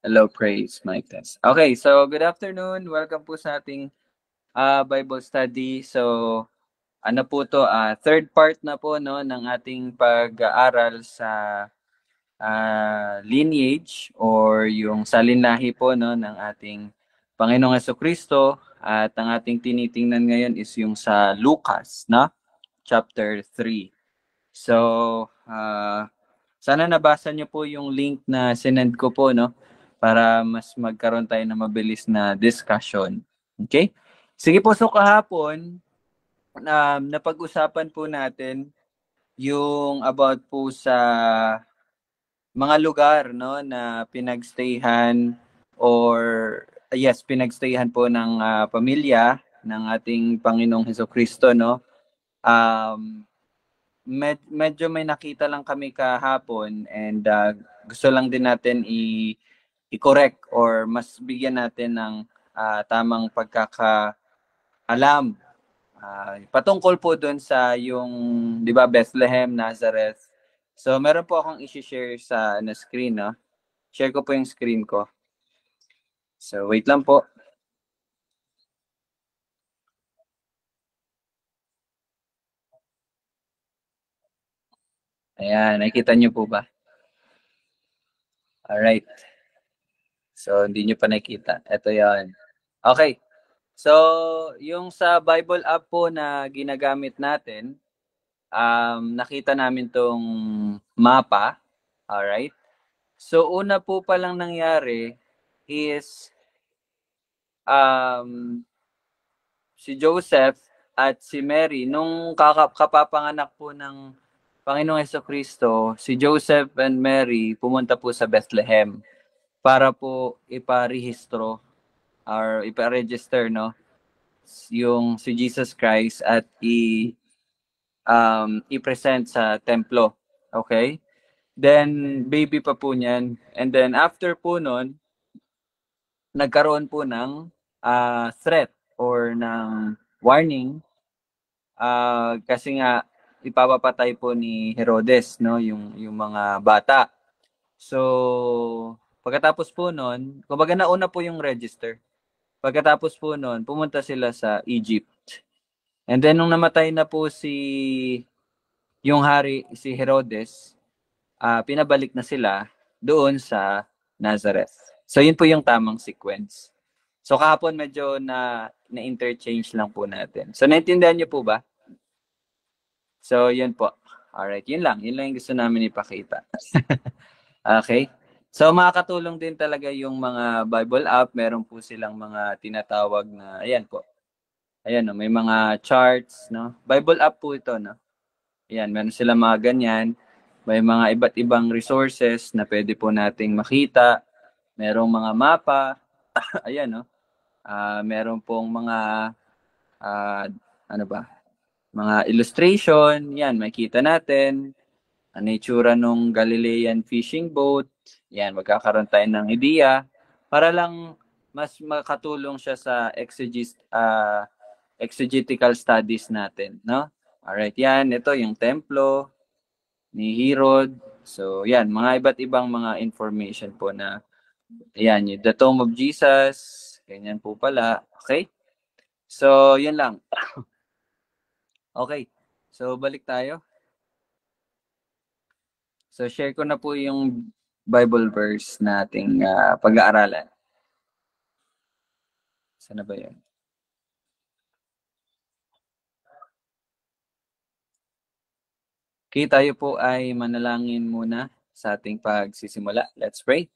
Hello, praise, mic test. Okay, so good afternoon. Welcome po sa ating Bible study. So, ano po to, third part na po no ng ating pag-aaral sa lineage or yung salinahi po no ng ating Panginoong Hesukristo, at ang ating tinitingnan ngayon is yung sa Lucas, no? Chapter 3. So, sana nabasa niyo po yung link na sinend ko po, no? Para mas magkaroon tayo ng mabilis na discussion. Okay? Sige po, so kahapon, napag-usapan po natin yung about po sa mga lugar, no, na pinagstayhan or yes, pinagstayhan po ng pamilya ng ating Panginoong Hesukristo, no? Um, medyo may nakita lang kami kahapon, and gusto lang din natin i-correct or mas bigyan natin ng tamang pagkakaalam patungkol po doon sa yung, di ba, Bethlehem, Nazareth. So meron po akong i-share sa screen, no? Share ko po yung screen ko. So wait lang po. Ayan, nakikita niyo po ba? Alright. So hindi niyo pa nakita. Ito 'yan. Okay. So, yung sa Bible app po na ginagamit natin, nakita namin tong mapa. Alright? So, una po palang nangyari is um, si Joseph at si Mary, nung kapapanganak po ng Panginoong Hesukristo, si Joseph and Mary pumunta po sa Bethlehem para po iparehistro or ipa-register, no, yung si Jesus Christ at i-present sa templo. Okay? Then, baby pa po niyan. And then, after po nun, nagkaroon po ng threat or ng warning kasi nga ipapapatay po ni Herodes, no, yung mga bata. So, pagkatapos po nun, kumbaga nauna po yung register. Pagkatapos po nun, pumunta sila sa Egypt. And then, nung namatay na po yung hari, si Herodes, pinabalik na sila doon sa Nazareth. So, yun po yung tamang sequence. So, kahapon medyo na-interchange lang po natin. So, naintindihan niyo po ba? So, yun po. Alright, yun lang. Yun lang yung gusto namin ipakita. Okay? So, makakatulong din talaga yung mga Bible app. Meron po silang mga tinatawag na, ayan po. Ayan, no, may mga charts, no? Bible app po ito, no? Ayan, meron silang mga ganyan. May mga iba't ibang resources na pwede po nating makita. Merong mga mapa. Ayan, no? Meron pong mga, ano ba? Mga illustration. Yan, makita natin. Ang itsura nung Galilean fishing boat. Yan, magkakaroon tayo ng ideya para lang mas makatulong siya sa exegetical studies natin, no? Alright, yan. Ito yung templo ni Herod. So, yan. Mga iba't ibang mga information po na, yan, yung the Tomb of Jesus. Ganyan po pala. Okay? So, yun lang. Okay. So, balik tayo. So, share ko na po yung Bible verse nating pag-aaralan. Sana ba yun? Okay, tayo po ay manalangin muna sa ating pagsisimula. Let's pray.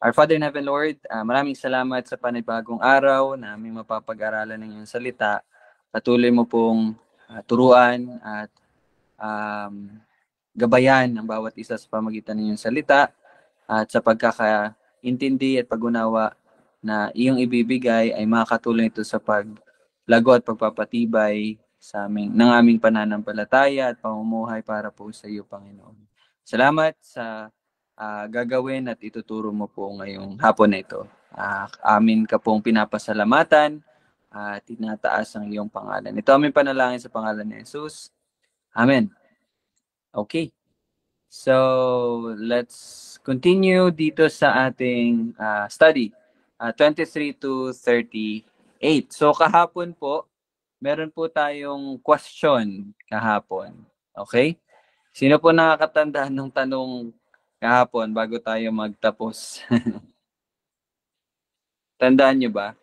Our Father in Heaven, Lord, maraming salamat sa panibagong araw na aming mapapag-aralan ng iyong salita. Patuloy mo pong turuan at um, gabayan ang bawat isa sa pamagitan ng iyong salita at sa pagkakaintindi at pag-unawa na iyong ibibigay ay makakatulong ito sa paglago at pagpapatibay ng aming pananampalataya at pamumuhay para po sa iyo, Panginoon. Salamat sa gagawin at ituturo mo po ngayong hapon na ito. Amin ka pong pinapasalamatan at tinataas ang iyong pangalan. Ito aming panalangin sa pangalan ni Jesus. Amen. Okay. So, let's continue dito sa ating study. 23 to 38. So, kahapon po, meron po tayong question kahapon. Okay? Sino po nakakatandaan ng tanong kahapon bago tayo magtapos? Tandaan nyo ba?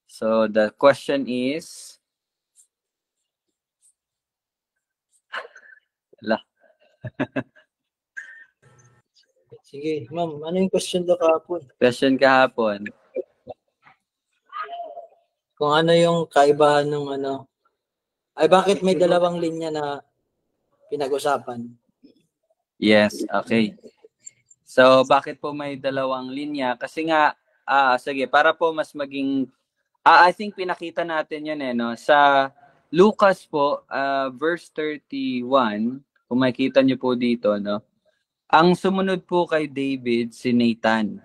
So, the question is... Sige, ma'am. Ano yung question daw kahapon? Question kahapon. Kung ano yung kaibahan ng ano. Ay, bakit may dalawang linya na pinag-usapan? Yes, okay. So, bakit po may dalawang linya? Kasi nga, sige, para po mas maging... I think pinakita natin yun no? Sa Lucas po, verse 31, kung makikita nyo po dito, no? Ang sumunod po kay David, si Nathan.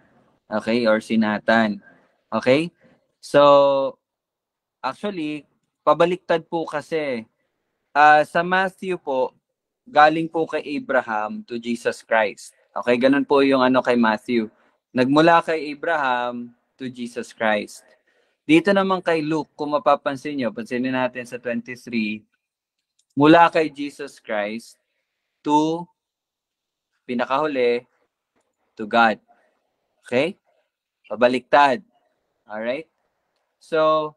Okay? Or si Nathan. Okay? So, actually, pabaliktad po kasi. Sa Matthew po, galing po kay Abraham to Jesus Christ. Okay? Ganun po yung ano kay Matthew. Nagmula kay Abraham to Jesus Christ. Dito naman kay Luke, kung mapapansin nyo, pansinin natin sa 23, mula kay Jesus Christ to pinakahuli to God. Okay? Pabaliktad. Alright? So,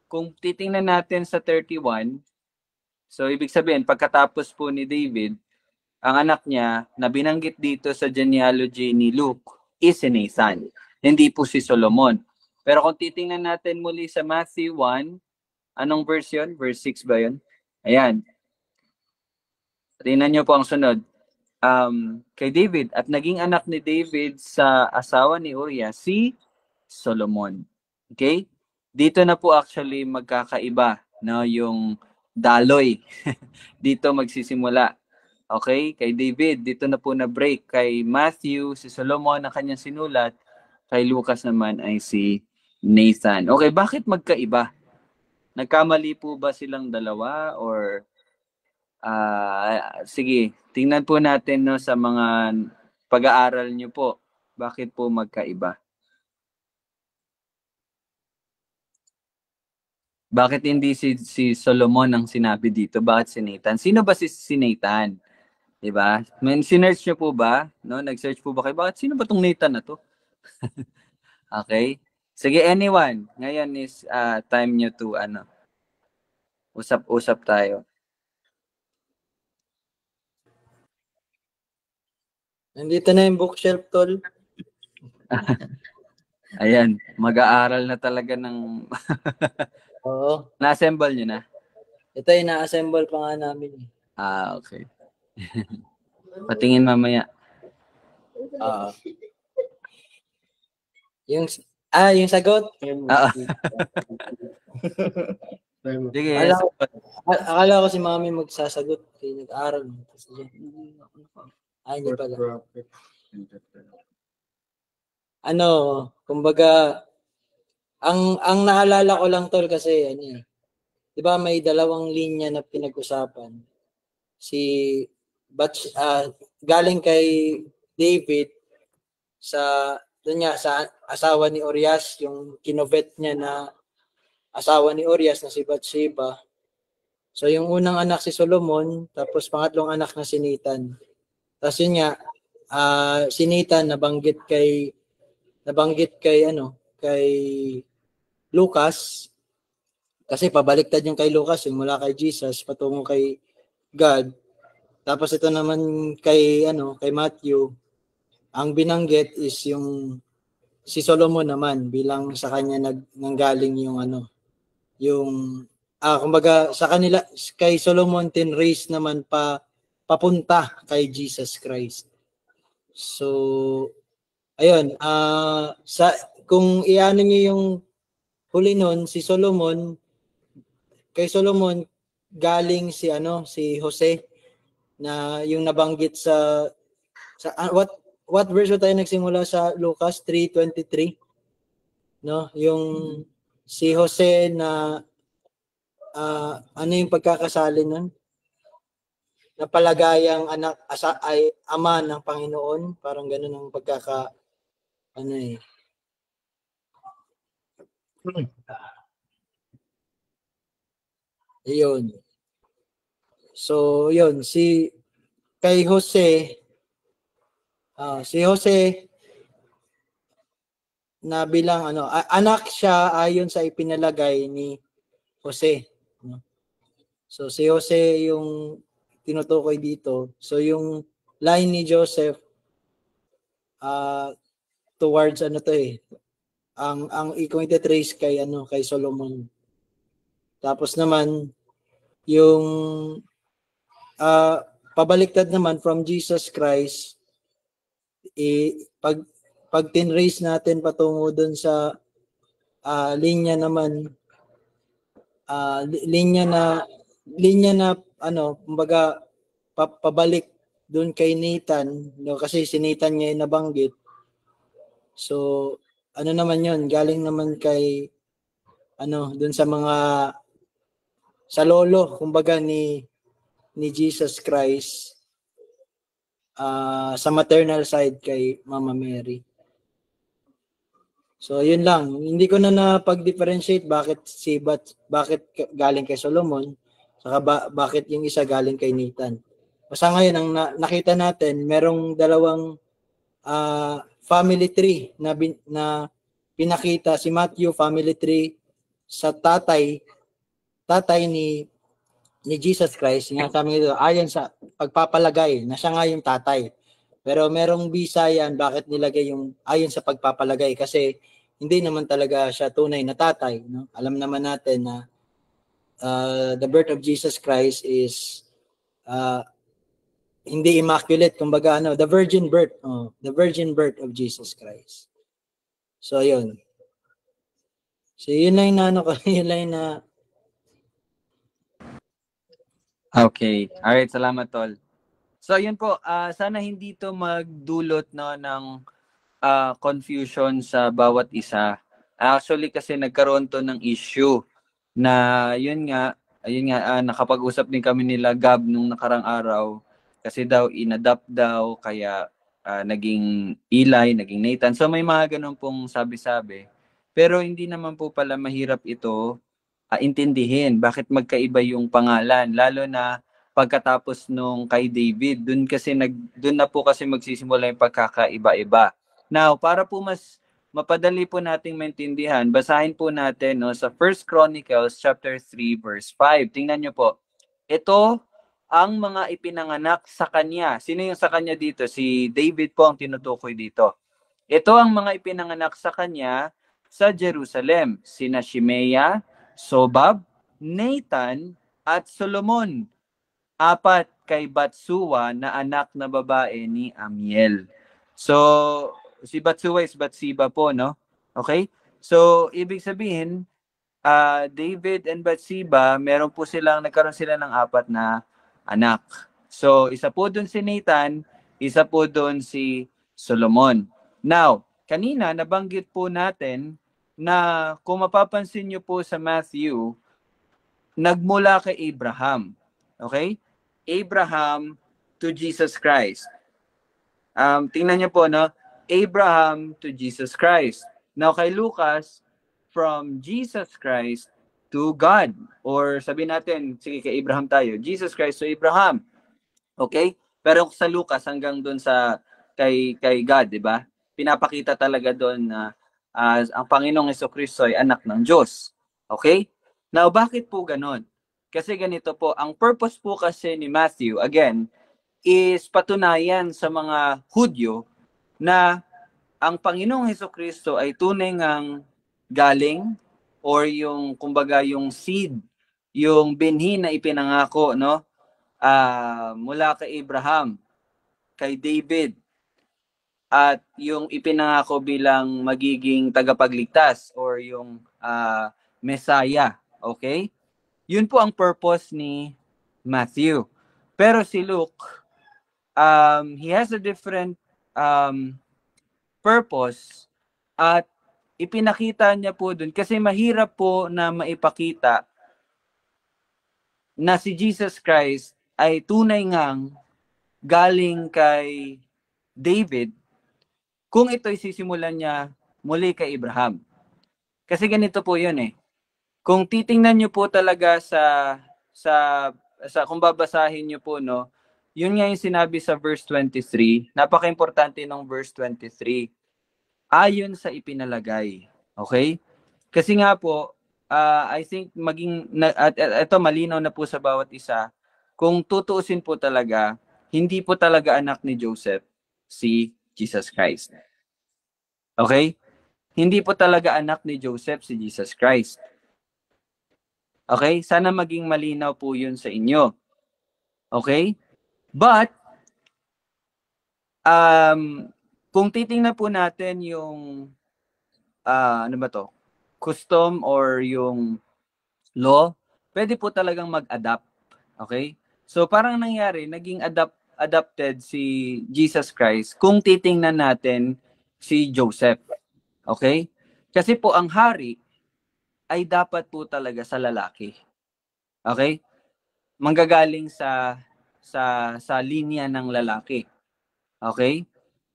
kung titingnan natin sa 31, so ibig sabihin, pagkatapos po ni David, ang anak niya na binanggit dito sa genealogy ni Luke is si Nathan. Hindi po si Solomon. Pero kung titingnan natin muli sa Matthew 1, anong verse yun? Verse 6 ba yun? Ayan. Tingnan niyo po ang sunod. Kay David, at naging anak ni David sa asawa ni Uriah, si Solomon. Okay? Dito na po actually magkakaiba, no, yung daloy. Dito magsisimula. Okay? Kay David, dito na po na break. Kay Matthew, si Solomon ang kanyang sinulat. Kay Lucas naman ay si Nathan. Okay, bakit magkaiba? Nagkamali po ba silang dalawa or sige, tingnan po natin no sa mga pag-aaral niyo po. Bakit po magkaiba? Bakit hindi si Solomon ang sinabi dito? Bakit si Nathan? Sino ba si Nathan? 'Di ba? Sinearch niyo po ba? No, nag-search po ba kayo? Bakit sino ba tong Nathan na to? Okay? Sige, anyone. Ngayon is time niyo to usap-usap tayo. Nandito na yung bookshelf, tol. Ayan, mag-aaral na talaga ng... Oo. Na-assemble nyo na? Ito yung na-assemble pa nga namin. Okay. Patingin mamaya. Yung sagot? Sige. Akala ko si Mami magsasagot. Kaya nag-aaral. Hindi pala. Kumbaga, ang naalala ko lang, tol, kasi, di ba may dalawang linya na pinag-usapan. Galing kay David sa asawa ni Urias, yung kinovet niya na asawa ni Urias na si Bathsheba. So yung unang anak si Solomon, tapos pangatlong anak na si Nathan. Tapos yun nga, si Nathan nabanggit kay Lucas, kasi pabaliktad yung kay Lucas, yung mula kay Jesus patungo kay God. Tapos ito naman kay Matthew, ang binanggit is yung si Solomon naman, bilang sa kanya nanggaling kumbaga sa kanila, kay Solomon tinrace naman papunta kay Jesus Christ. So ayun, kung iano niyo yung huli nun, kay Solomon galing si Jose, na yung nabanggit sa what verse tayo nagsimula sa Lucas 3:23, no? Yung si Jose na ano yung pagkakasali nun? Napalagayang anak ay ama ng Panginoon, parang ganun ang ano eh. Ayun. So, yun, kay Jose, si Jose na bilang anak siya ayon sa ipinalagay ni Jose. So, si Jose yung tinutukoy dito. So, yung line ni Joseph, towards ang kung ite-trace kay Solomon. Tapos naman yung pabaliktad naman from Jesus Christ, pag tinrace natin patungo dun sa linya naman, linya na kumbaga pabalik dun kay Nathan, kasi si Nathan niya yung nabanggit. So, ano naman yun, galing naman kay dun sa lolo, kumbaga ni Jesus Christ, sa maternal side kay Mama Mary. So, yun lang. Hindi ko na napag-differentiate bakit galing kay Solomon, saka bakit yung isa galing kay Nathan. Basta ngayon, ang nakita natin, merong dalawang family tree na pinakita si Matthew, family tree sa tatay ni Jesus Christ. Nga sabi nito, ayon sa pagpapalagay na siya nga yung tatay. Pero merong bisa yan, bakit nilagay yung ayon sa pagpapalagay? Kasi hindi naman talaga siya tunay na tatay. No? Alam naman natin na the birth of Jesus Christ is hindi immaculate. Kumbaga, the virgin birth. The virgin birth of Jesus Christ. So, yun. So, yun lang yun lang na. Okay. Alright, salamat, Tol. So, yun po. Sana hindi to magdulot ng confusion sa bawat isa. Actually, kasi nagkaroon to ng issue na yun nga, nakapag-usap din kami nila Gab nung nakarang araw kasi daw inadapt daw kaya naging Eli, naging Nathan. So may mga ganun pong sabi-sabi. Pero hindi naman po pala mahirap ito intindihin bakit magkaiba yung pangalan, lalo na pagkatapos nung kay David. Doon na po kasi magsisimula yung pagkakaiba-iba. Now, para po mas mapadali po nating maintindihan, basahin po natin sa 1 Chronicles chapter 3 verse 5. Tingnan niyo po. Ito ang mga ipinanganak sa kanya. Sino yung sa kanya dito? Si David po ang tinutukoy dito. Ito ang mga ipinanganak sa kanya sa Jerusalem. Sina Shimea, Sobab, Nathan, at Solomon. 4 kay Batsuwa na anak na babae ni Amiel. So, si Batsuwa is Batsiba po, no? Okay? So, ibig sabihin, David and Batsiba, nagkaroon sila ng 4 na anak. So, isa po doon si Nathan, isa po doon si Solomon. Now, kanina nabanggit po natin na kung mapapansin nyo po sa Matthew, nagmula kay Abraham. Okay? Abraham to Jesus Christ. Tingnan nyo po, no? Abraham to Jesus Christ. Now, kay Lucas, from Jesus Christ to God. Or sabihin natin, sige, kay Abraham tayo. Jesus Christ to Abraham. Okay? Pero sa Lucas, hanggang doon kay God, di ba? Pinapakita talaga doon na ang Panginoong Jesucristo ay anak ng Diyos. Okay? Now, bakit po ganon? Kasi ganito po, ang purpose po kasi ni Matthew, again, is patunayan sa mga Hudyo na ang Panginoong Jesucristo ay tunay ngang galing or yung, kumbaga, yung seed, yung binhi na ipinangako, no? Mula kay Abraham, kay David, at yung ipinangako bilang magiging tagapagligtas or yung Messiah. Okay? Yun po ang purpose ni Matthew. Pero si Luke, he has a different purpose at ipinakita niya po dun kasi mahirap po na maipakita na si Jesus Christ ay tunay ngang galing kay David kung ito'y sisimulan niya muli kay Abraham. Kasi ganito po yun eh. Kung titingnan niyo po talaga sa kung babasahin niyo po, no, yun nga yung sinabi sa verse 23, napaka-importante ng verse 23, ayon sa ipinalagay. Okay? Kasi nga po, I think at ito malinaw na po sa bawat isa, kung tutuusin po talaga, hindi po talaga anak ni Joseph si Jesus Christ. Okay? Hindi po talaga anak ni Joseph si Jesus Christ. Okay? Sana maging malinaw po yun sa inyo. Okay? But, kung titingnan po natin yung, ano ba to? Custom or yung law, pwede po talagang mag-adapt. Okay? So, parang nangyari, naging adopted si Jesus Christ kung titingnan natin si Joseph. Okay? Kasi po ang hari ay dapat po talaga sa lalaki. Okay? Manggagaling sa linya ng lalaki. Okay?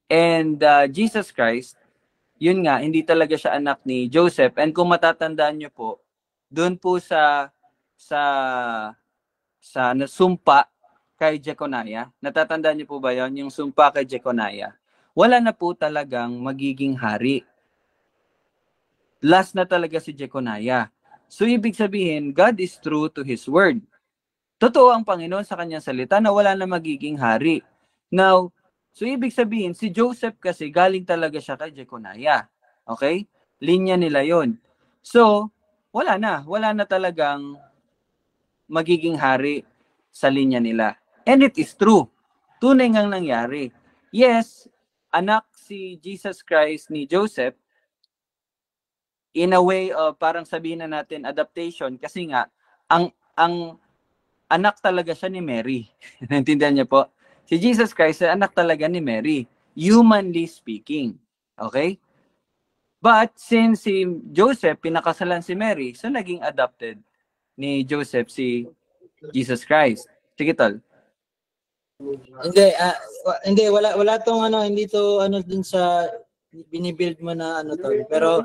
And Jesus Christ, yun nga, hindi talaga siya anak ni Joseph. And kung matatandaan niyo po, doon po sa sumpa kay Jeconiah, natatandaan niyo po ba yon, yung sumpa kay Jeconiah? Wala na po talagang magiging hari. Last na talaga si Jeconiah. So ibig sabihin, God is true to His word. Totoo ang Panginoon sa kanyang salita na wala na magiging hari. Now, so ibig sabihin, si Joseph kasi galing talaga siya kay Jeconiah. Okay? Linya nila yon. So, wala na talagang magiging hari sa linya nila. And it is true. Tunay ngang nangyari. Yes, anak si Jesus Christ ni Joseph, in a way of parang sabihin na natin adaptation, kasi nga ang anak talaga siya ni Mary. Naintindihan niyo po? Si Jesus Christ ay anak talaga ni Mary, humanly speaking. Okay? But since si Joseph pinakasalan si Mary, so naging adopted ni Joseph si Jesus Christ. Sige, tol. Hindi, wala tong ano, hindi to ano dun sa binibuild mo na ano to. Pero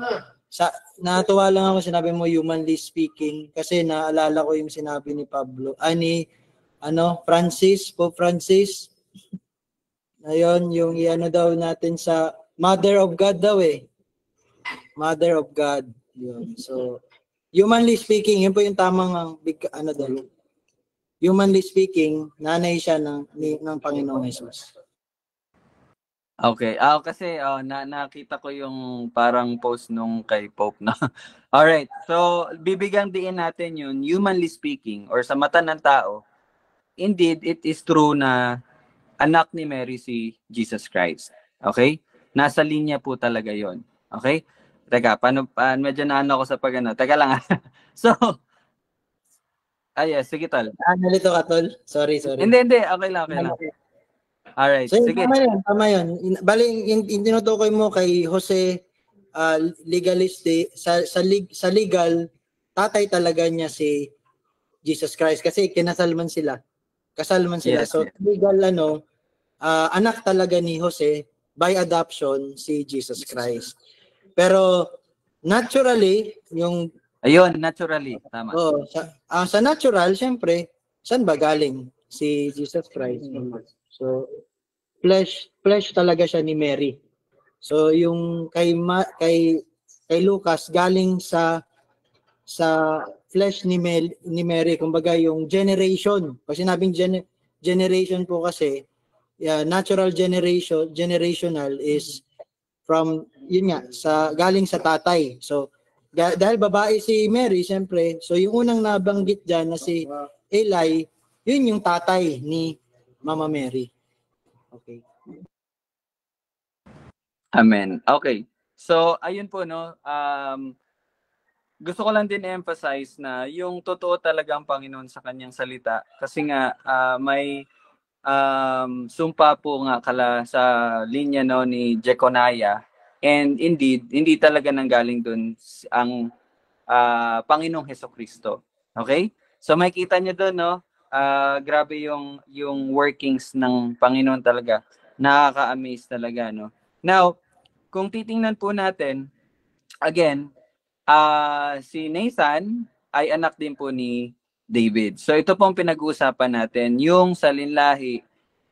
natuwa lang ako sinabi mo humanly speaking, kasi naalala ko yung sinabi ni Pablo, ni Pope Francis. Ayun, yung iano daw natin sa Mother of God daw eh. Mother of God. Yun. So, humanly speaking, yun po yung tamang ano daw. Humanly speaking, nanay siya ng Panginoong Jesus. Okay. Kasi nakita ko yung parang post nung kay Pope na. All right. So, bibigyan din natin yun, humanly speaking, or sa mata ng tao, indeed, it is true na anak ni Mary si Jesus Christ. Okay? Nasa linya po talaga yon. Okay? Teka, paano medyo naano ko sa pagano. Teka lang. So, yes, sige, tol. Nalito ka, tol? Sorry. Hindi. Okay lang. Alright, So, sige. Tama yun. Bali, yung tinutukoy mo kay Jose, legaliste, sa legal, tatay talaga niya si Jesus Christ kasi kinasal man sila. Kasal man sila. Yes, So, yes. legal anak talaga ni Jose by adoption si Jesus Christ. Pero naturally, Ayun, naturally, tama. sa natural, syempre, saan ba galing si Jesus Christ? So, flesh talaga siya ni Mary. So, yung kay Lucas, galing sa flesh ni Mary, kumbaga yung generation. Pag sinabing generation po kasi, natural generational is from, yun nga, galing sa tatay. So, dahil babae si Mary, siyempre, so yung unang nabanggit dyan na si Eli, yun yung tatay ni Mama Mary. Okay. Amen. Okay. So, ayun po, no. Gusto ko lang din emphasize na yung totoo talagang Panginoon sa kanyang salita. Kasi nga, may sumpa po nga kala sa linya no ni Jeconiah. And indeed, hindi talaga nanggaling dun ang Panginoong Hesukristo. Okay? So makikita niyo doon, no? Grabe yung workings ng Panginoon talaga. Nakaka-amaze talaga, no? Now, kung titingnan po natin, again, si Nathan ay anak din po ni David. So ito pong pinag-uusapan natin, yung salinlahi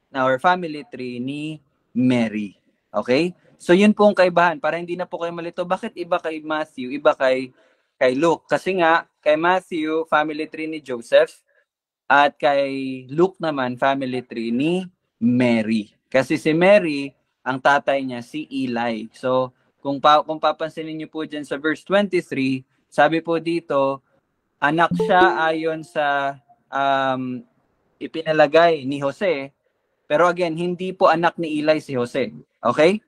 na our family tree ni Mary. Okay? So yun pong kaibahan. Para hindi na po kayo malito, bakit iba kay Matthew, iba kay Luke? Kasi nga, kay Matthew, family tree ni Joseph, at kay Luke naman, family tree ni Mary. Kasi si Mary, ang tatay niya si Eli. So, kung papansinin niyo po dyan sa verse 23, sabi po dito, anak siya ayon sa ipinalagay ni Jose. Pero again, hindi po anak ni Eli si Jose. Okay?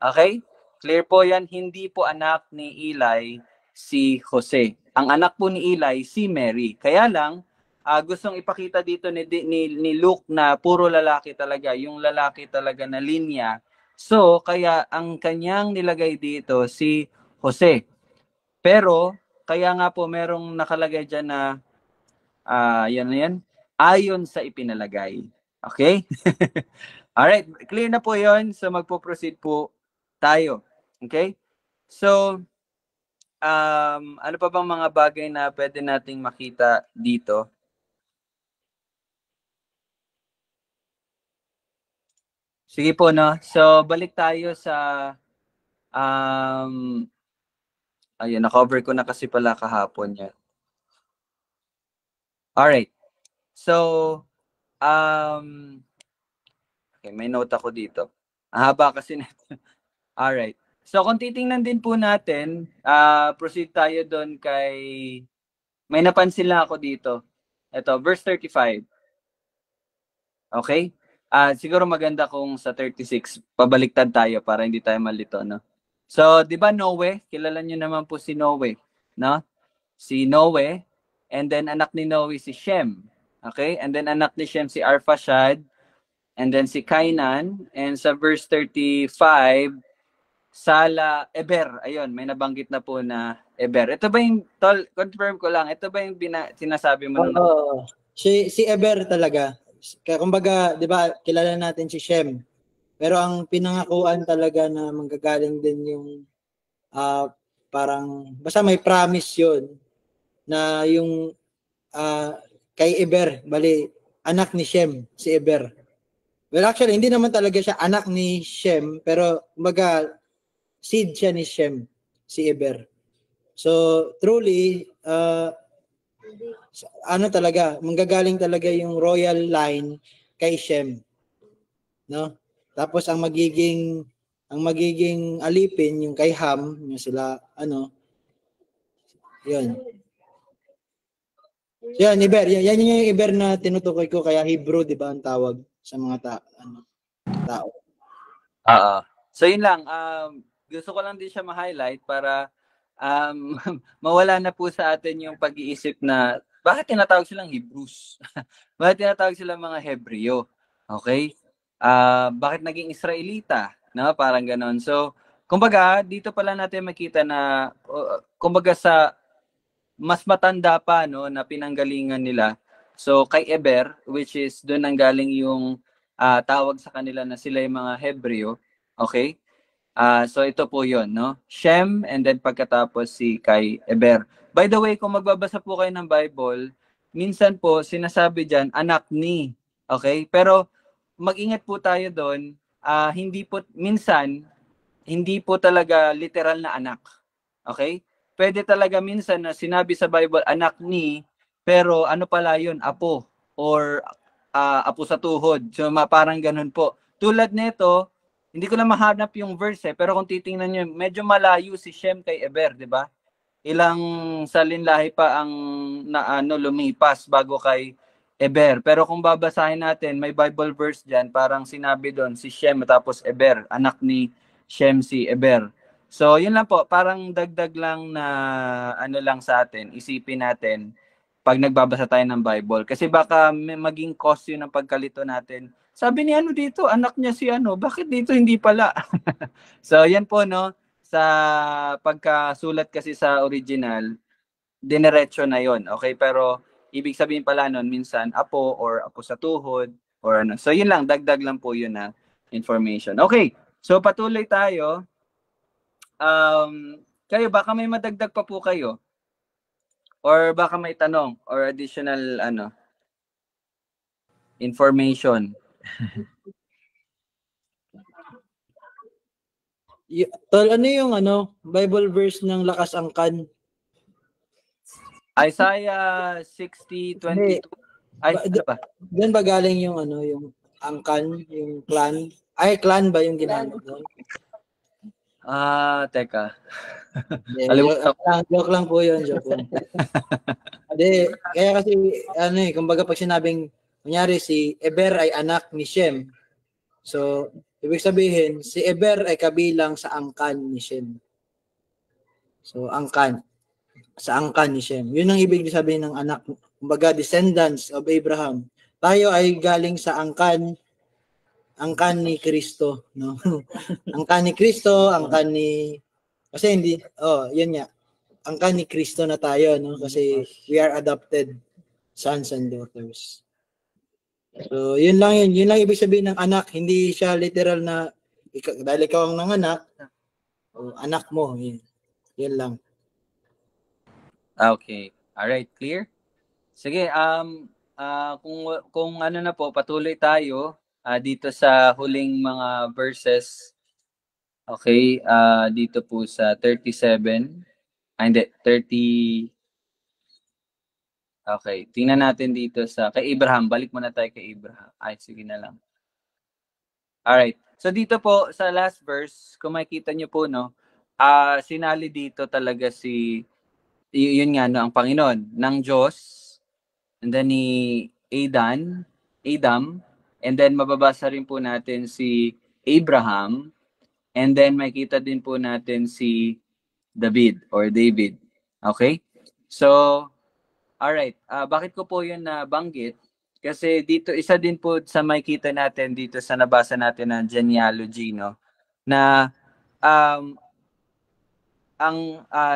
Okay? Clear po yan, hindi po anak ni Eli si Jose. Ang anak po ni Eli, si Mary. Kaya lang, gustong ipakita dito ni Luke na puro lalaki talaga, yung lalaki talaga na linya. So, kaya ang kanyang nilagay dito si Jose. Pero, kaya nga po merong nakalagay dyan na, yan, ayon sa ipinalagay. Okay? Alright, clear na po yon. So, magpo-proceed po tayo. Okay? So, ano pa bang mga bagay na pwede nating makita dito? Sige po, no? So, balik tayo sa ayun, na-cover ko na kasi pala kahapon yan. Alright. So, okay, may note ako dito. Haba kasi na. Alright. So, kung titingnan din po natin, proceed tayo doon kay, may napansin lang ako dito. Ito, verse 35. Okay? Siguro maganda kung sa 36, pabaliktad tayo para hindi tayo malito, no? So, di ba Noe? Kilala nyo naman po si Noe, no? Si Noe, and then anak ni Noe si Shem. Okay? And then anak ni Shem si Arphaxad, and then si Kainan, and sa verse 35, Sala, Eber. Ayun, may nabanggit na po na Eber. Ito ba yung, confirm ko lang, ito ba yung sinasabi mo nung... Si Eber talaga. Kaya kumbaga, 'di ba, kilala natin si Shem. Pero ang pinangakuan talaga na manggagaling din yung parang basta may promise 'yon na yung kay Eber, bali anak ni Shem, si Eber. Well, actually hindi naman talaga siya anak ni Shem, pero kumbaga seed siya ni Shem, si Eber. So, truly ano talaga, manggagaling talaga yung royal line kay Shem. No? Tapos ang magiging alipin yung kay Ham, yung sila yun. Yan, Iber. Yan yung Iber na tinutukoy ko, kaya Hebrew, di ba, ang tawag sa mga tao. So yun lang, gusto ko lang din siya ma-highlight para mawala na po sa atin yung pag-iisip na bakit tinatawag silang Hebrews? Bakit tinatawag silang mga Hebreo? Okay? Bakit naging Israelita? No? Parang ganon. So, kumbaga, dito pala natin makita na, kumbaga sa mas matanda pa, no, na pinanggalingan nila. So, kay Eber, which is doon ang galing yung tawag sa kanila na sila yung mga Hebreo. Okay? So ito po yon, no? Shem, and then pagkatapos si kay Eber. By the way, kung magbabasa po kayo ng Bible, minsan po sinasabi diyan anak ni. Okay? Pero mag-ingat po tayo doon, minsan hindi po talaga literal na anak. Okay? Pwede talaga minsan na sinabi sa Bible anak ni, pero ano pala yun, apo or apo sa tuhod. So parang ganun po. Tulad nito, hindi ko na mahanap yung verse pero kung titingnan niyo, medyo malayo si Shem kay Eber, di ba? Ilang salinlahi pa ang lumipas bago kay Eber. Pero kung babasahin natin, may Bible verse diyan, parang sinabi doon si Shem tapos Eber, anak ni Shem si Eber. So, yun lang po, parang dagdag lang na lang sa atin, isipin natin pag nagbabasa tayo ng Bible. Kasi baka maging cause yun ng pagkalito natin. Sabi ni dito, anak niya si bakit dito hindi pala? So, yan po, no? Sa pagkasulat kasi sa original, dinerecho na yon. Okay, pero ibig sabihin pala nun, minsan apo or apo sa tuhod or ano. So yun lang, dagdag lang po yun na information. Okay, so patuloy tayo. Kayo, baka may madagdag pa po kayo? Or baka may tanong or additional information? Tol, ano yung Bible verse ng lakas angkan? Isaiah 60:22. Ay, ano ba? Doon ba galing yung yung angkan, yung clan? Ay, clan ba yung ginamit doon? Teka. Joke lang po yun, joke lang. Kaya kasi, kumbaga pag sinabing, kunyari si Eber ay anak ni Shem. So, ibig sabihin, si Eber ay kabilang sa angkan ni Shem. So, angkan. Sa angkan ni Shem. Yun ang ibig sabihin ng anak, kumbaga descendants of Abraham. Tayo ay galing sa angkan ni Kristo, no? Angkan ni Kristo, angkan ni kasi yun nga. Angkan ni Kristo na tayo, no? Kasi we are adopted sons and daughters. So, yun lang ibig sabihin ng anak, hindi siya literal na dahil ikaw ang nanganak, anak mo, yun lang. Okay. All right, clear? Sige, kung ano na po, patuloy tayo dito sa huling mga verses. Okay, dito po sa 37. Hindi, 30. Okay, tingnan natin dito kay Abraham. Balik muna tayo kay Abraham. Ay, sige na lang. Alright, so dito po sa last verse, kung makikita nyo po, no, sinali dito talaga yun nga, no, ang Panginoon ng Diyos, and then ni Adam, and then mababasa rin po natin si Abraham, and then makita din po natin si David. Okay? So, alright, bakit ko po yun nabanggit? Kasi dito, isa din po sa makita natin dito sa nabasa natin ng genealogy, no, na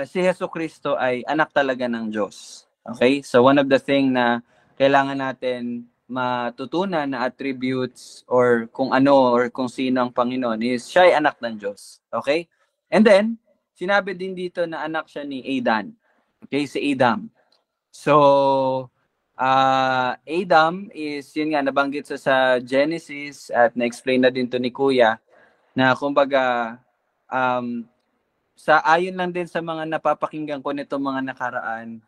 si Jesucristo ay anak talaga ng Diyos. Okay? So one of the thing na kailangan natin matutunan na attributes or kung ano or kung sino ang Panginoon is siya ay anak ng Diyos. Okay? And then, sinabi din dito na anak siya ni Adan. Okay? Si Adam. So, Adam is, yun nga, nabanggit sa Genesis at na-explain na din to ni Kuya na kumbaga, sa ayon lang din sa mga napapakinggan ko nito mga nakaraan,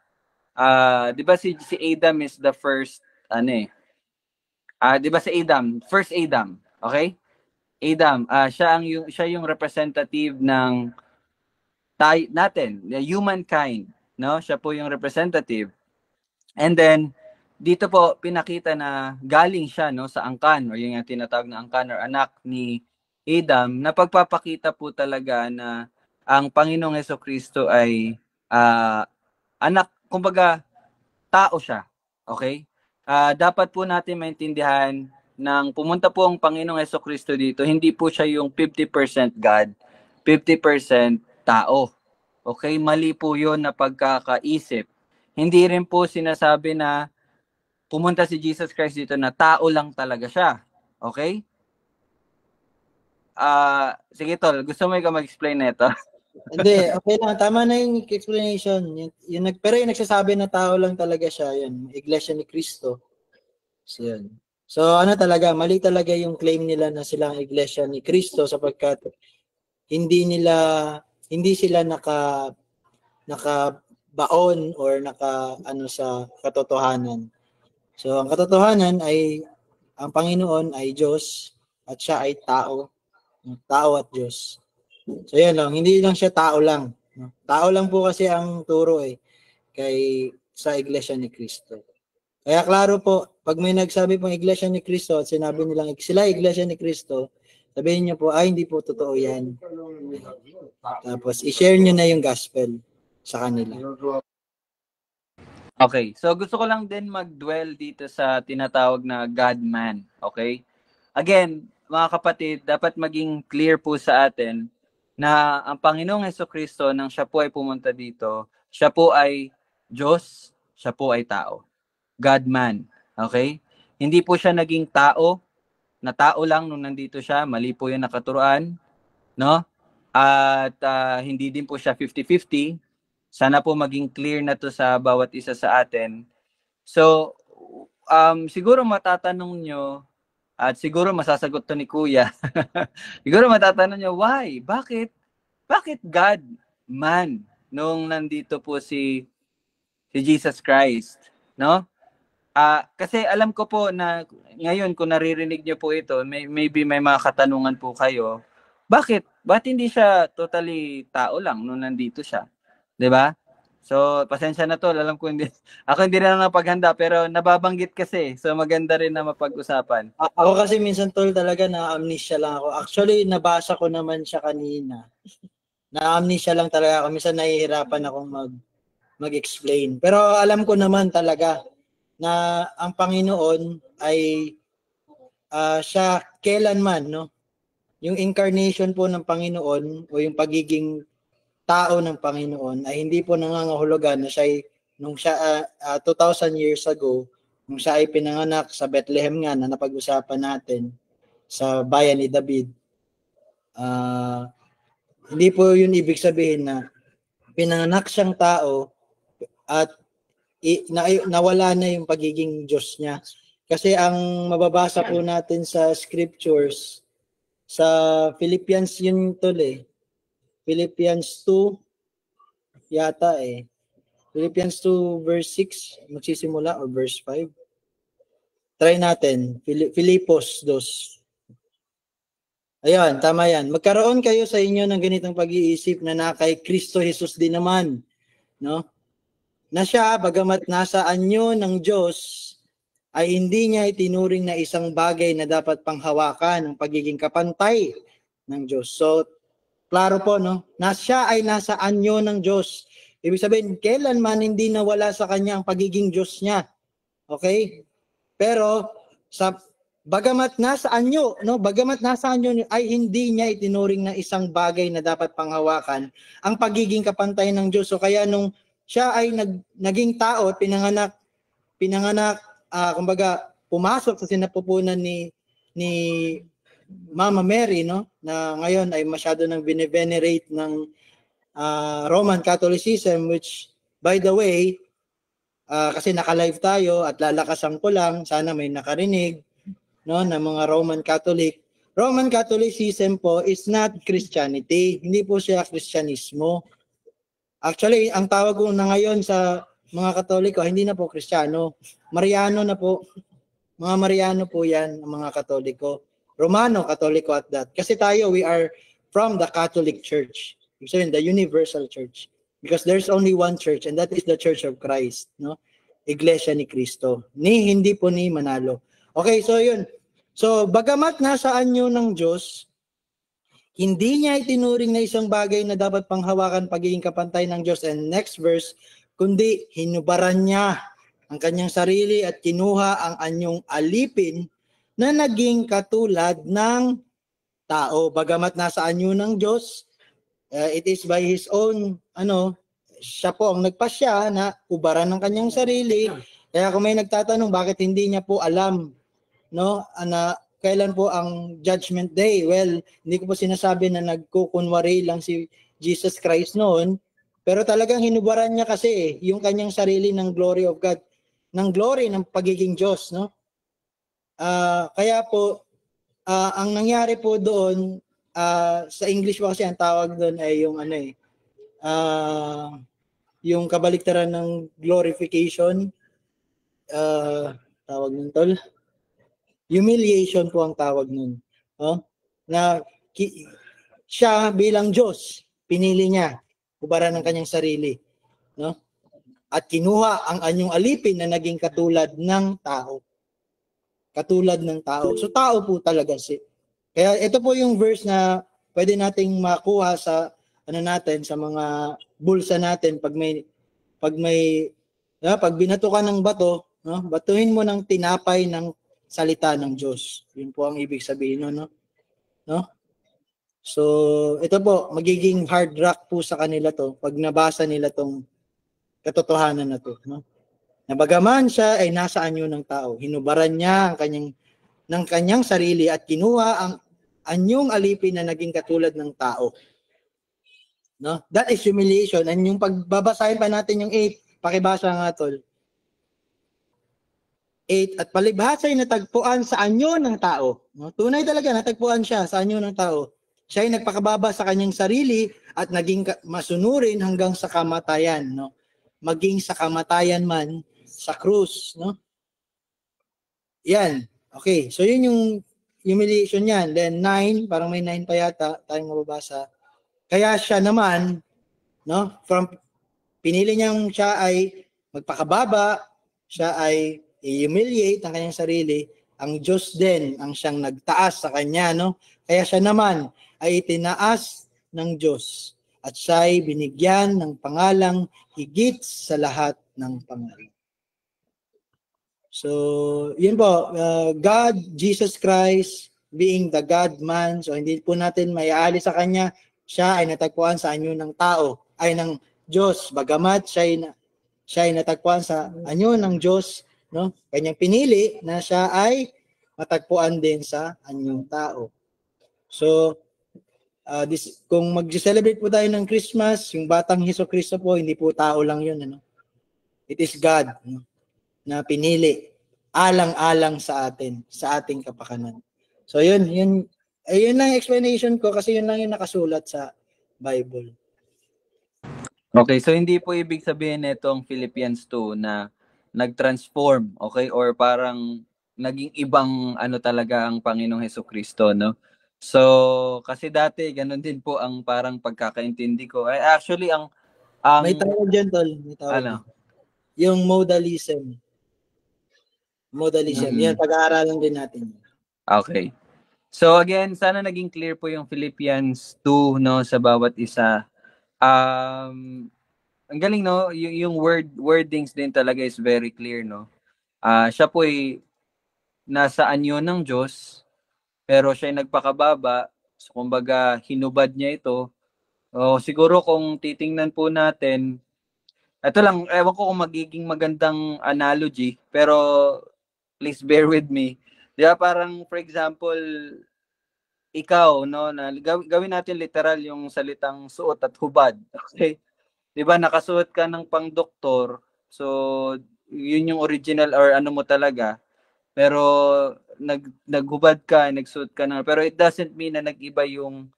di ba si Adam is the first, di ba si Adam, first Adam, okay? Adam, siya yung representative ng natin, the humankind, no? Siya po yung representative. And then, dito po, pinakita na galing siya, no, sa angkan, or yung tinatawag na angkan, or anak ni Adam, na pagpapakita po talaga na ang Panginoong Jesucristo ay anak, kumbaga, tao siya. Okay? Dapat po natin maintindihan nang pumunta po ang Panginoong Jesucristo dito, hindi po siya yung 50% God, 50% tao. Okay? Mali po yun na pagkakaisip. Hindi rin po sinasabi na pumunta si Jesus Christ dito na tao lang talaga siya. Okay? Sige tol, gusto mo ikaw mag-explain nito? Hindi, okay lang. Tama na yung explanation. Pero yung nagsasabi na tao lang talaga siya, yun. Iglesia ni Cristo. So, yun. So, talaga, mali talaga yung claim nila na silang Iglesia ni Cristo sapagkat hindi sila nakabaon or sa katotohanan. So, ang katotohanan ay ang Panginoon ay Diyos at siya ay tao. Tao at Diyos. So, yan lang. Hindi lang siya tao lang. Tao lang po kasi ang turo sa Iglesia ni Cristo. Kaya klaro po, pag may nagsabi pong Iglesia ni Cristo at sinabi nilang sila Iglesia ni Cristo, sabihin niyo po, hindi po totoo yan. Tapos, i-share niyo na yung gospel sa kanila. Okay, so gusto ko lang din mag-dwell dito sa tinatawag na God-man. Okay? Again, mga kapatid, dapat maging clear po sa atin na ang Panginoong Jesucristo nang siya po ay pumunta dito, siya po ay Diyos, siya po ay tao. God-man. Okay? Hindi po siya naging tao, na tao lang nung nandito siya, mali po yung nakaturuan, no? At hindi din po siya 50-50. Sana po maging clear na to sa bawat isa sa atin. So, siguro matatanong nyo, at siguro masasagot to ni Kuya. Siguro matatanong nyo, why? Bakit? Bakit God man nung nandito po si Jesus Christ, no? Kasi alam ko po na ngayon kung naririnig niyo po ito, maybe may mga katanungan po kayo. Bakit? Ba't hindi siya totally tao lang nung nandito siya? 'Di ba? So, pasensya na to, alam ko hindi ako hindi na napaghanda pero nababanggit kasi. So, maganda rin na mapag-usapan. Ako kasi minsan tol talaga na amnesia lang ako. Actually, nabasa ko naman siya kanina. Na amnesia lang talaga ako. Minsan nahihirapan akong mag-explain. Pero alam ko naman talaga na ang Panginoon ay siya kailanman, no? Yung incarnation po ng Panginoon o yung pagiging tao ng Panginoon ay hindi po nangangahulugan na siya ay nung siya 2,000 years ago, nung siya ay pinanganak sa Bethlehem nga na napag-usapan natin sa bayan ni David. Hindi po yun ibig sabihin na pinanganak siyang tao at nawala na yung pagiging Diyos niya. Kasi ang mababasa po natin sa scriptures, sa Philippians yun tol Philippians 2 yata Philippians 2 verse 6 magsisimula or verse 5. Try natin. Filipos 2. Ayan, tama yan. Magkaroon kayo sa inyo ng ganitong pag-iisip na kay Kristo Jesus din naman, no? Na siya, bagamat nasa anyo ng Diyos, ay hindi niya itinuring na isang bagay na dapat panghawakan ng pagiging kapantay ng Diyos. So, klaro po, no? Na siya ay nasa anyo ng Diyos. Ibig sabihin, kailanman hindi nawala sa kanya ang pagiging Diyos niya. Okay? Pero, bagamat nasa anyo, no? Bagamat nasa anyo ay hindi niya itinuring na isang bagay na dapat panghawakan ang pagiging kapantay ng Diyos. So, kaya nung siya ay naging tao, pinanganak, kumbaga, pumasok sa sinapupunan ni Mama Mary, no? Na ngayon ay masyado nang bine-venerate ng Roman Catholicism, which, by the way, kasi naka-live tayo at lalakasan ko lang, sana may nakarinig, no, na mga Roman Catholic. Roman Catholicism po is not Christianity. Hindi po siya Kristyanismo. Actually, ang tawag ko na ngayon sa mga Katoliko, hindi na po Kristiyano. Mariano na po. Mga Mariano po yan, ang mga Katoliko. Romano, Katoliko at that. Kasi tayo, we are from the Catholic Church. So in the Universal Church. Because there's only one church and that is the Church of Christ. No? Iglesia ni Cristo. Hindi po ni Manalo. Okay, so yun. So, bagamat nasa anyo ng Diyos, hindi niya itinuring na isang bagay na dapat panghawakan pagiging kapantay ng Diyos. And next verse, kundi hinubaran niya ang kanyang sarili at kinuha ang anyong alipin na naging katulad ng tao. Bagamat nasa anyo ng Diyos, it is by His own, siya po ang nagpasya na ubaran ng kanyang sarili. Kaya kung may nagtatanong bakit hindi niya po alam, no, na kailan po ang Judgment Day? Well, hindi ko po sinasabi na nagkukunwari lang si Jesus Christ noon, pero talagang hinubaran niya kasi yung kanyang sarili ng glory of God, ng glory ng pagiging Diyos, no? Kaya po, ang nangyari po doon, sa English po kasi ang tawag doon ay yung yung kabaliktaran ng glorification, tawag nun tol, humiliation po ang tawag nun. Na siya bilang Diyos, pinili niya, ubaran ng kanyang sarili. No? At kinuha ang anyong alipin na naging katulad ng tao. Katulad ng tao. So tao po talaga Kaya ito po yung verse na pwede nating makuha sa natin, sa mga bulsa natin pag binato ka ng bato, no? Batuhin mo ng tinapay ng salita ng Diyos. Yun po ang ibig sabihin no? So, ito po, magiging hard rock po sa kanila to pag nabasa nila tong katotohanan na to, no? Na bagaman siya ay nasa anyo ng tao, hinubaran niya ng kanyang sarili at kinuha ang anyong alipin na naging katulad ng tao. No? That is humiliation. And yung pagbabasahin pa natin yung 8, pakibasa nga tol. 8, at palibhasa ay natagpuan sa anyo ng tao. No? Tunay talaga, natagpuan siya sa anyo ng tao. Siya ay nagpakababa sa kanyang sarili at naging masunurin hanggang sa kamatayan. No? Maging sa kamatayan man sa krus. No? Yan. Okay, so yun yung humiliation yan. Then 9, parang may 9 pa yata tayong mababasa. Kaya siya naman, no, pinili niyang siya ay magpakababa, siya ay i-humiliate ang kanyang sarili, ang Diyos din ang siyang nagtaas sa kanya, no? Kaya siya naman ay itinaas ng Diyos at siya ay binigyan ng pangalang higit sa lahat ng pangalan. So, yun po, God, Jesus Christ, being the God-man, so hindi po natin maialis sa Kanya, siya ay natagpuan sa anyo ng tao, ay ng Diyos, bagamat siya ay natagpuan sa anyo ng Diyos, no? Kanyang pinili na siya ay matagpuan din sa anyong tao. So, kung mag-celebrate po tayo ng Christmas, yung batang Hesukristo po, hindi po tao lang yun, ano? It is God, no? Na pinili alang-alang sa atin, sa ating kapakanan. So yun lang explanation ko kasi yun lang yung nakasulat sa Bible. Okay, so hindi po ibig sabihin nitong Philippians 2 na nag-transform, okay? Or parang naging ibang ano talaga ang Panginoong Hesukristo, no? So, kasi dati ganun din po ang parang pagkakaintindi ko. Actually ang may tawag dyan, tol. May tawag ano? Yung modalism. Yan, pag-aaralan din natin. Okay. So again, sana naging clear po yung Philippians 2, no, sa bawat isa. Ang galing, no, yung wordings din talaga is very clear, no. Siya po ay nasa anyo ng Diyos, pero siya ay nagpakababa. So kumbaga hinubad niya ito. Siguro kung titingnan po natin, ito lang, ewan ko kung magiging magandang analogy, pero please bear with me. Di ba parang, for example, ikaw, no, na gawin natin literal yung salitang suot at hubad. Okay? Di ba nakasuot ka ng pang-doktor, so yun yung original or ano mo talaga. Pero naghubad ka, nagsuot ka na, pero it doesn't mean na nag-iba yung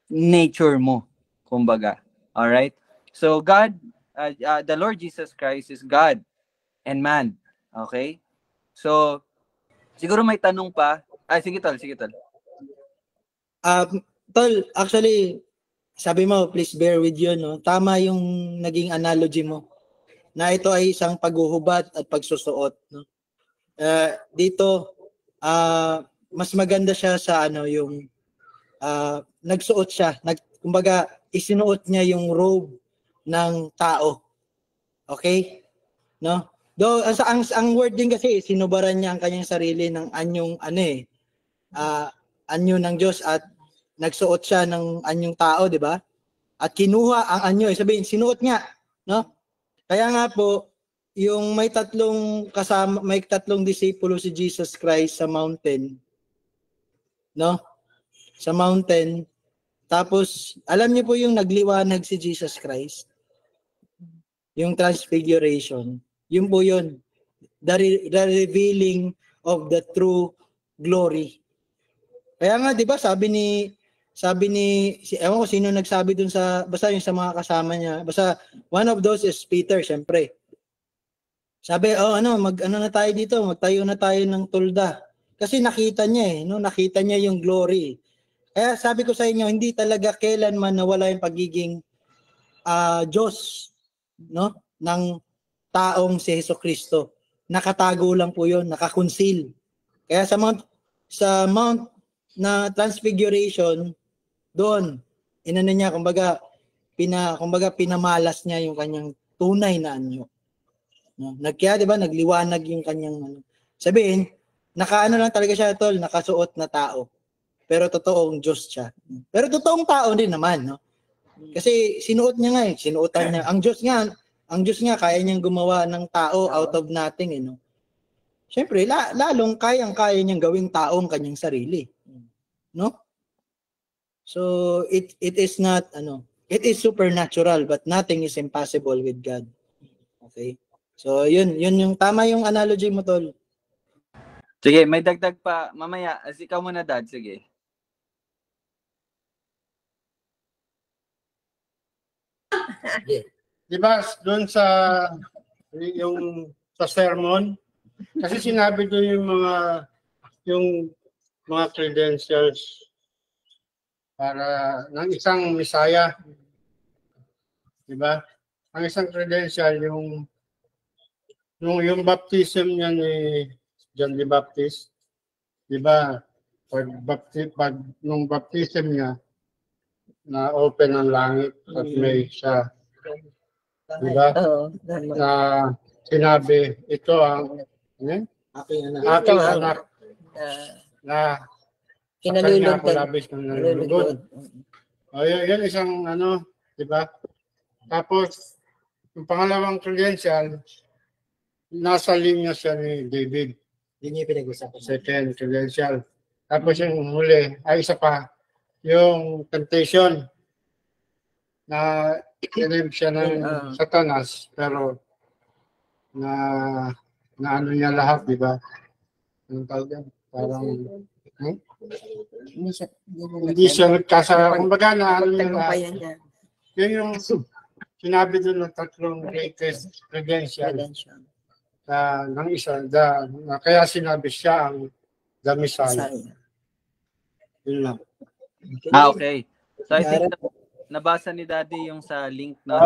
nature mo, kumbaga. All right? So God, the Lord Jesus Christ is God and man. Okay? So, siguro may tanong pa. Sige tol. Tol, actually, sabi mo, please bear with you, no? Tama yung naging analogy mo na ito ay isang paghuhubad at pagsusuot, no? Dito, mas maganda siya sa yung nagsuot siya, kumbaga isinuot niya yung robe ng tao. Okay? No? Do ang word din kasi sinubaran niya ang kanyang sarili ng anyong anyo ng Diyos at nagsuot siya ng anyong tao, di ba? At kinuha ang anyo, sabihin sinuot niya, no? Kaya nga po yung may tatlong disipulo si Jesus Christ sa mountain, no? Sa mountain. Tapos alam niyo po yung nagliwanag si Jesus Christ. Yung transfiguration. Yun po yun. The revealing of the true glory. Kaya nga, di ba, sabi ni ewan ko sino nagsabi dun basta yung sa mga kasama niya, basta one of those is Peter, syempre. Sabi, mag-ano na tayo dito, magtayo na tayo ng tulda. Kasi nakita niya no? Nakita niya yung glory. Kaya sabi ko sa inyo, hindi talaga kailanman nawala yung pagiging Diyos, no? Ng taong si Hesukristo. Nakatago lang po yun, nakakonceal. Kaya sa mount na transfiguration, doon, inano niya, kumbaga pinamalas niya yung kanyang tunay na anyo. No? Kaya, di ba, nagliwanag yung kanyang, sabihin, nakaano lang talaga siya, tol, nakasuot na tao. Pero totoong Diyos siya. Pero totoong tao din naman, no? Kasi sinuot niya nga sinuotan niya. Ang Diyos nga, Ang Diyos nga, kaya niyang gumawa ng tao out of nothing, no? Siyempre, lalong kayang-kaya niyang gawing tao ang kanyang sarili. No? So, it is not, it is supernatural, but nothing is impossible with God. Okay? So, yun yung tama yung analogy mo, Tol. Sige, may dagdag pa. Mamaya, ikaw muna, Dad. Sige. Di ba doon sa sermon, kasi sinabi doon yung mga credentials para ng isang Messiah. Di ba? Ang isang credential yung baptism niya ni John the Baptist. Di ba? Pag nung baptism niya, na open ang langit at may siya. Diba? Na sinabi, ito ang aking anak na kinalulog ko labis ng nalulugod. O, yan isang diba? Tapos, yung pangalawang credential, nasa linya siya ni David. Yun yung pinag-usapan. Second credential. Tapos yung huli, ay isa pa, yung temptation na kinib siya ng Satanas, pero na ano niya lahat, di ba? Anong tawag yan? Parang hindi siya nagkasala. Kumbaga na ano niya lahat. Yun yung sinabi doon ng tatlong greatest credential ng isa. Kaya sinabi siya ang the Messiah. Yun lang. Okay. So I think nabasa ni Daddy yung sa link no.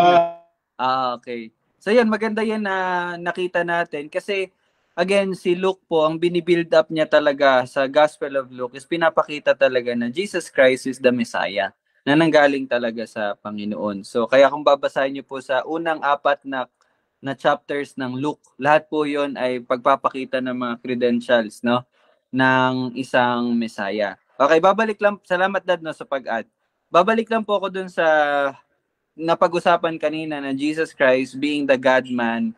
Okay. So yan, maganda yan na nakita natin kasi again si Luke po ang binibuild up niya talaga sa Gospel of Luke is pinapakita talaga na Jesus Christ is the Messiah na nanggaling talaga sa Panginoon. So kaya kung babasahin niyo po sa unang 4 na chapters ng Luke, lahat po 'yon ay pagpapakita ng mga credentials no ng isang Messiah. Okay, babalik lang. Salamat, Dad, no, sa pag-add. Babalik lang po ako dun sa napag-usapan kanina na Jesus Christ being the God-man.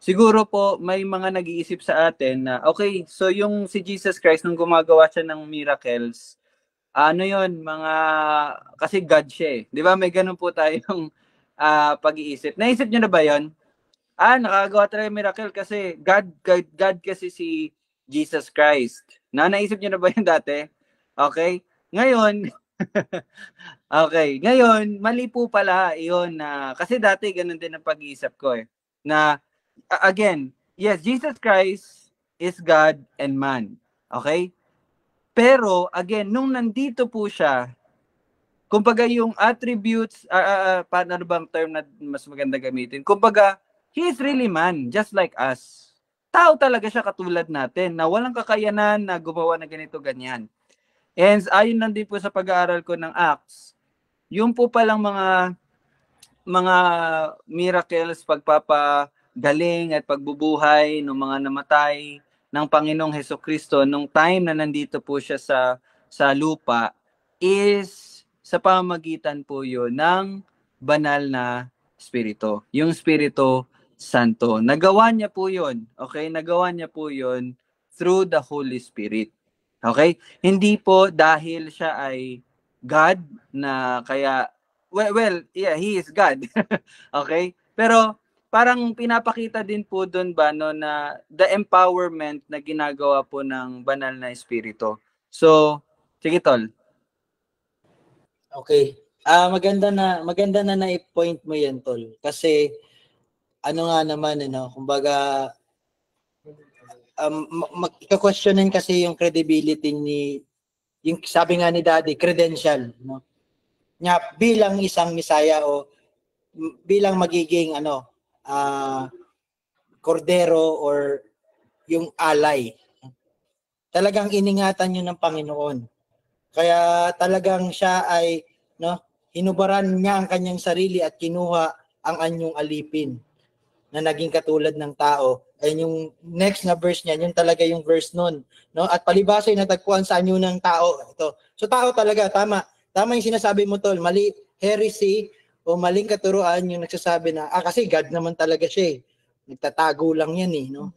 Siguro po may mga nag-iisip sa atin na, okay, so yung si Jesus Christ nung gumagawa siya ng miracles, ano yon kasi God siya eh. Di ba? May ganun po tayong pag-iisip. Naisip nyo na ba yon? Nakagawa talaga miracle kasi God kasi si Jesus Christ. Naisip nyo na ba yun dati? Okay? Ngayon, mali po pala yun na, kasi dati ganun din ang pag-iisip ko eh. Na, again, yes, Jesus Christ is God and man. Okay? Pero, again, nung nandito po siya, kumbaga yung attributes, paano bang term na mas maganda gamitin? Kumbaga, he is really man, just like us. Tao talaga siya katulad natin, na walang kakayanan na gumawa ng ganito, ganyan. And ayon lang din po sa pag-aaral ko ng Acts, yung po palang mga miracles, pagpapagaling at pagbubuhay ng mga namatay ng Panginoong Hesukristo nung time na nandito po siya sa lupa is sa pamamagitan po yun ng banal na Espiritu. Yung Espiritu Santo. Nagawa niya po yun. Okay? Nagawa niya po yun through the Holy Spirit. Okay? Hindi po dahil siya ay God na kaya, yeah, He is God. Okay? Pero parang pinapakita din po doon ba no, na the empowerment na ginagawa po ng banal na Espiritu. So, sige Tol. Okay. Maganda na na-point mo yan, Tol. Kasi ano nga naman kumbaga magka-questionin kasi yung credibility yung sabi nga ni Daddy, credential, no? Nya bilang isang Messiah o bilang magiging kordero or yung alay. Talagang iningatan yun ng Panginoon. Kaya talagang siya ay hinubaran niya ang kanyang sarili at kinuha ang anyong alipin na naging katulad ng tao. Ayun yung next na verse niya, yun talaga yung verse nun. No? At palibasa yung natagpuan sa anyo ng tao. Ito. So tao talaga, tama yung sinasabi mo, Tol. Mali, heresy o maling katuruan yung nagsasabi na kasi God naman talaga siya eh. Nagtatago lang yan eh, no?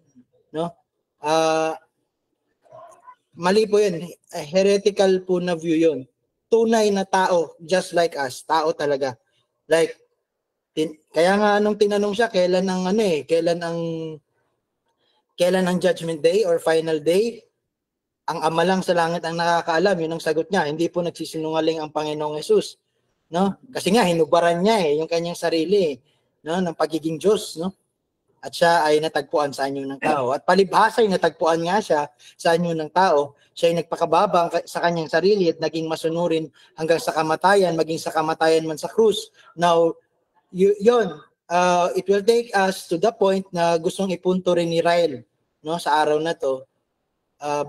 Mali po yun. Heretical po na view yun. Tunay na tao, just like us. Tao talaga. Like, kaya nga nung tinanong siya, kailan ang judgment day or final day, ang ama lang sa langit ang nakakaalam, yun ang sagot niya. Hindi po nagsisinungaling ang Panginoong Hesus. No? Kasi nga, hinubaran niya yung kanyang sarili, no? Ng pagiging Diyos, no? At siya ay natagpuan sa anyo ng tao. At palibhasa ay natagpuan nga siya sa anyo ng tao. Siya ay nagpakababa sa kanyang sarili at naging masunurin hanggang sa kamatayan, maging sa kamatayan man sa krus. Now, it will take us to the point na gustong ipunto rin ni Rael, no, sa araw na to.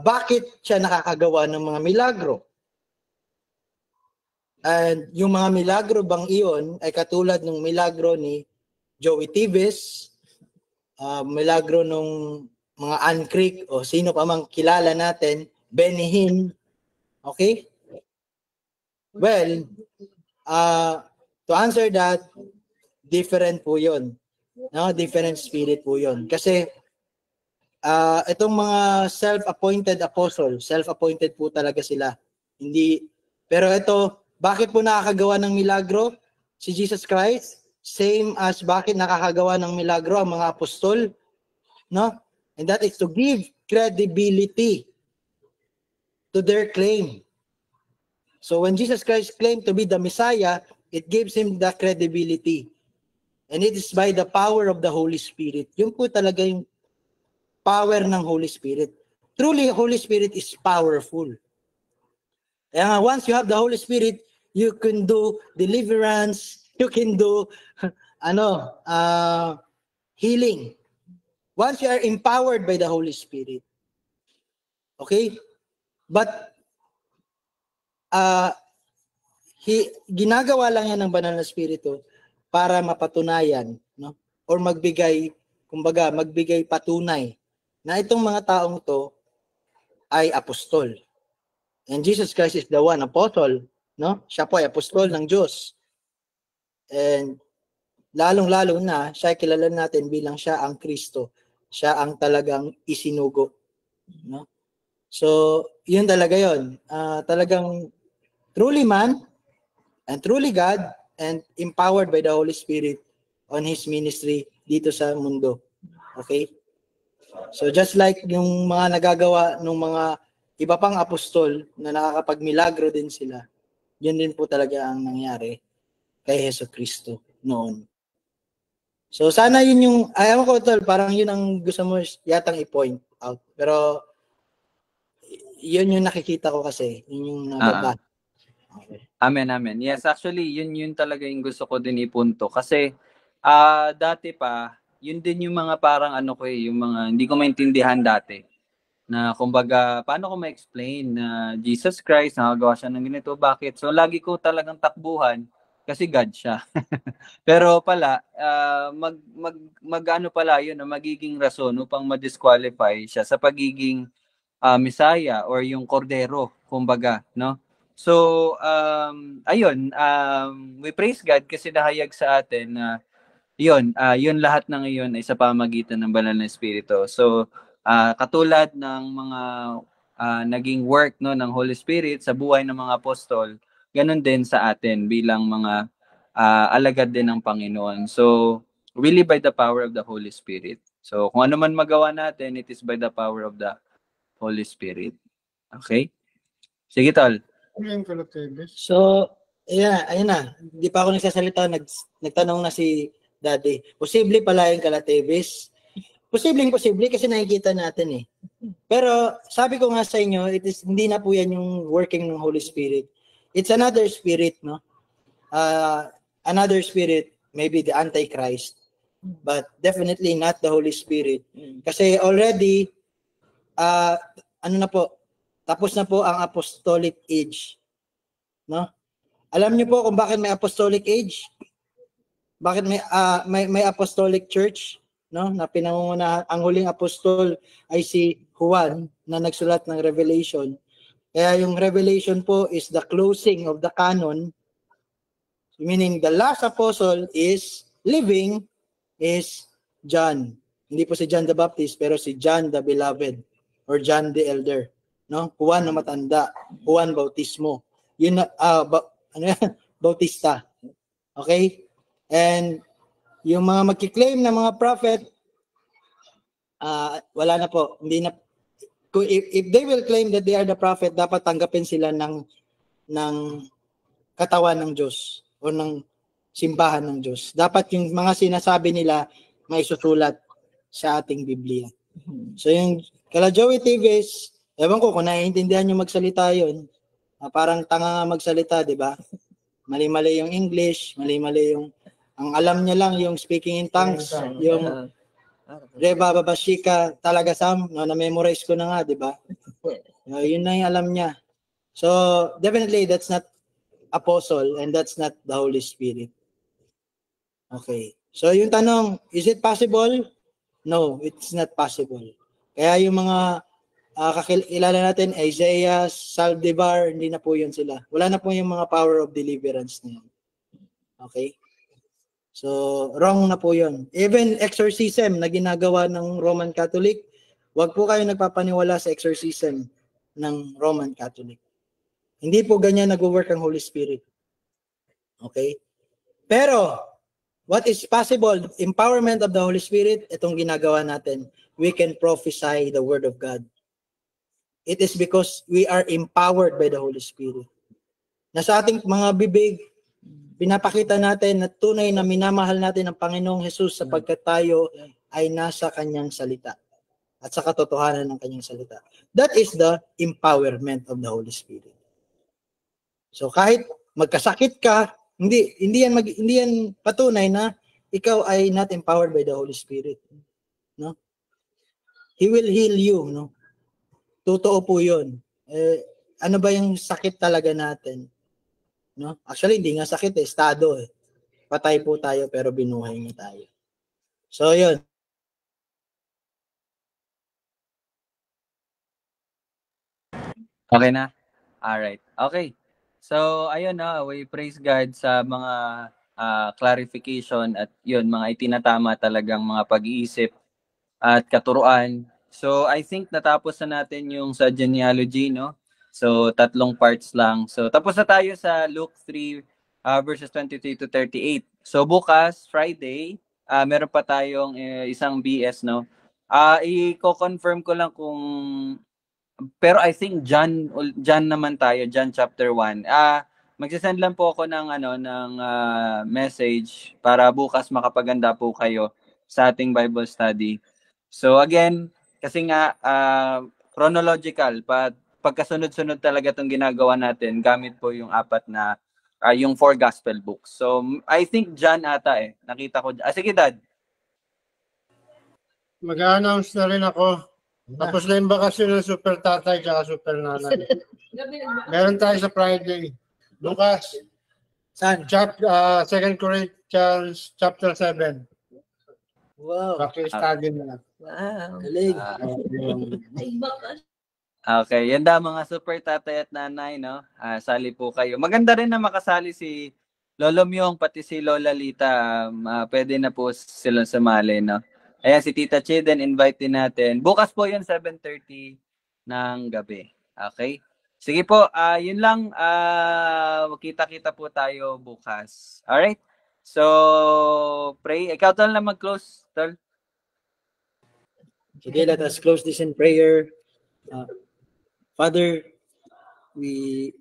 Bakit siya nakakagawa ng mga milagro? And yung mga milagro bang iyon ay katulad ng milagro ni Joey Tibes, milagro nung mga Ann Creek o sino pa mang kilala natin, Benny Hinn, okay? Well, to answer that, different po yun. No? Different spirit po yun. Kasi itong mga self-appointed apostle, self-appointed po talaga sila. Pero ito, bakit po nakakagawa ng milagro si Jesus Christ? Same as bakit nakakagawa ng milagro ang mga apostol, no? And that is to give credibility to their claim. So when Jesus Christ claimed to be the Messiah, it gives him the credibility. And it is by the power of the Holy Spirit. Yun po talaga yung power ng Holy Spirit. Truly, Holy Spirit is powerful. Kaya once you have the Holy Spirit, you can do deliverance, you can do healing. Once you are empowered by the Holy Spirit. Okay? But ginagawa lang yan ng banal na spirito para mapatunayan, no? Or magbigay patunay na itong mga taong to ay apostol. And Jesus Christ is the one apostle, no? Siya po ay apostol ng Diyos. And lalong-lalo na, siya kilala natin bilang siya ang Kristo. Siya ang talagang isinugo. No? So, yun talaga yun. Talagang truly man and truly God and empowered by the Holy Spirit on His ministry dito sa mundo. Okay? So, just like yung mga nagagawa ng mga iba pang apostol na nakakapagmilagro din sila, yun din po talaga ang nangyari kay Hesus Kristo noon. So sana yun yung, ayaw ko tol, parang yun ang gusto mo yatang i-point out. Pero yun yung nakikita ko kasi, yun yung nababa. Okay. Amen. Yes, actually, yun talaga yung gusto ko din ipunto. Kasi dati pa, yun din yung mga parang yung mga hindi ko maintindihan dati. Na kumbaga, paano ko ma-explain na Jesus Christ, nakagawa siya ng ganito, bakit? So lagi ko talagang takbuhan kasi God siya. Pero pala, pala yun, magiging rason upang ma-disqualify siya sa pagiging Messiah or yung kordero, kumbaga, no? So, we praise God kasi nahayag sa atin na yun lahat ng iyon ay sa pamagitan ng banal na espiritu. So, katulad ng mga naging work no ng Holy Spirit sa buhay ng mga apostol, ganun din sa atin bilang mga alagad din ng Panginoon. So, really by the power of the Holy Spirit. So, kung ano man magawa natin, it is by the power of the Holy Spirit. Okay? Sige, tol. So, ayun na. Hindi pa ako nagsasalita. Nagtanong na si Daddy. Posible pala yung Calatebes. Posible kasi nakikita natin eh. Pero sabi ko nga sa inyo, hindi na po yan yung working ng Holy Spirit. It's another spirit, no? Another spirit, maybe the Antichrist, but definitely not the Holy Spirit. Kasi already, tapos na po ang apostolic age. No? Alam niyo po kung bakit may apostolic age? Bakit may apostolic church? No? Na pinangungunahan, ang huling apostol ay si Juan na nagsulat ng Revelation. Kaya yung Revelation po is the closing of the canon. Meaning the last apostle is living is John. Hindi po si John the Baptist, pero si John the Beloved or John the Elder. No? Juan na matanda. Juan Bautismo. Yun na, ano yan? Bautista. Okay? And yung mga magkiklaim na mga prophet, wala na po. Hindi na, if they will claim that they are the prophet, dapat tanggapin sila ng katawan ng Diyos o ng simbahan ng Diyos. Dapat yung mga sinasabi nila may susulat sa ating Biblia. So yung kala Joey Teves, ewan ko kung naiintindihan nyo magsalita yun, parang tanga nga magsalita, di ba? Mali-mali yung English, mali-mali yung, ang alam niya lang yung speaking in tongues, yung Reba Babashika talaga Sam, no, na-memorize ko na nga, di ba? Yun na yung alam niya. So, definitely, that's not apostle and that's not the Holy Spirit. Okay. So, yung tanong, is it possible? No, it's not possible. Kaya yung mga kakilala natin, Isaiah, Saldivar, hindi na po yun sila. Wala na po yung mga power of deliverance na yun. Okay? So, wrong na po yun. Even exorcism na ginagawa ng Roman Catholic, wag po kayo nagpapaniwala sa exorcism ng Roman Catholic. Hindi po ganyan nag-work ang Holy Spirit. Okay? Pero, what is possible, empowerment of the Holy Spirit, itong ginagawa natin, we can prophesy the Word of God. It is because we are empowered by the Holy Spirit. Nasa ating mga bibig, pinapakita natin na tunay na minamahal natin ang Panginoong Jesus sapagkat tayo ay nasa Kanyang salita at sa katotohanan ng Kanyang salita. That is the empowerment of the Holy Spirit. So kahit magkasakit ka, hindi yan patunay na ikaw ay not empowered by the Holy Spirit. No? He will heal you, no? Totoo po 'yun. Ano ba yung sakit talaga natin? No? Actually, hindi nga sakit, estado eh. Patay po tayo pero binuhay niya tayo. So 'yun. Okay na? Alright. Okay. So, ayun na, we praise God sa mga clarification at yun, mga itinatama talagang mga pag-iisip at katuruan. So, I think natapos na natin yung sa genealogy, no? So, 3 parts lang. So, tapos na tayo sa Luke 3 verses 23 to 38. So, bukas, Friday, meron pa tayong isang BS, no? I-confirm ko lang kung pero I think John naman tayo, John chapter 1. Magsasend lang po ako ng message para bukas makapaganda po kayo sa ating Bible study. So again, kasi nga chronological, pagkasunod-sunod talaga itong ginagawa natin gamit po yung yung 4 gospel books. So I think John ata nakita ko. Sige Dad. Mag-a-announce na rin ako. Tapos na yung bakasyon ng Super Tatay at Super Nanay. Meron tayo sa Friday. Bukas. Saan? 2 Corinthians chapter 7. Wow. Paki-study na. Wow. Galing. Okay, yan daw mga Super Tatay at Nanay, no? Sali po kayo. Maganda rin na makasali si Lolo Myong, pati si Lola Lita. Pwede na po sila sumali, no? Ayan, si Tita Chiden, invite din natin. Bukas po yun, 7:30 ng gabi. Okay? Sige po, yun lang. Kita-kita po tayo bukas. Alright? So, pray. Ikaw, Tol, na mag-close, Tol. Sige, let us close this in prayer. Father, we